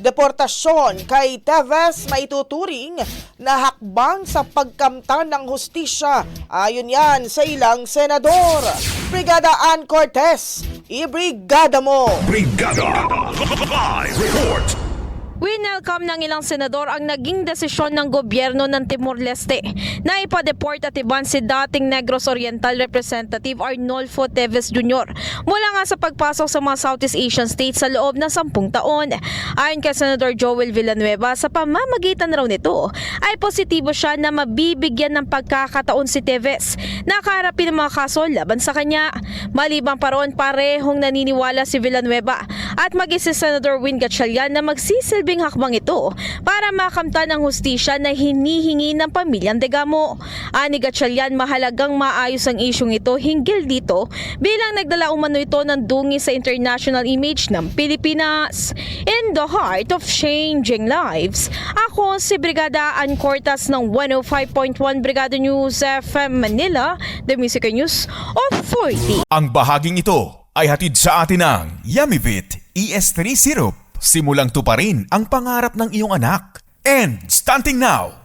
Deportasyon kay Teves maituturing na hakbang sa pagkamtan ng hustisya. Ayon yan sa ilang senador. Brigada Ann Cortez, ibrigada mo! Brigada Live Report. Winelcome ng ilang senador ang naging desisyon ng gobyerno ng Timor-Leste na ipa-deport at iban si dating Negros Oriental Representative Arnolfo Teves Jr. mula nga sa pagpasok sa mga Southeast Asian states sa loob ng 10 taon. Ayon kay Senador Joel Villanueva, sa pamamagitan raw nito ay positibo siya na mabibigyan ng pagkakataon si Teves na kaharapin ng mga kaso laban sa kanya. Maliban pa roon, parehong naniniwala si Villanueva at maging si Senador Win Gatchalian na magsisilbing hakbang ito para makamtan ang hustisya na hinihingi ng pamilyang Degamo. Ani Gatchalian, mahalagang maayos ang isyong ito hinggil dito bilang nagdala umano ito ng dungi sa international image ng Pilipinas. In the heart of changing lives, ako si Brigada Ann Cortez ng 105.1 Brigada News FM Manila, The Music News Authority. Ang bahaging ito ay hatid sa atin ng Yummy-Vit ES3 Syrup. Simulang tuparin ang pangarap ng iyong anak. And starting now,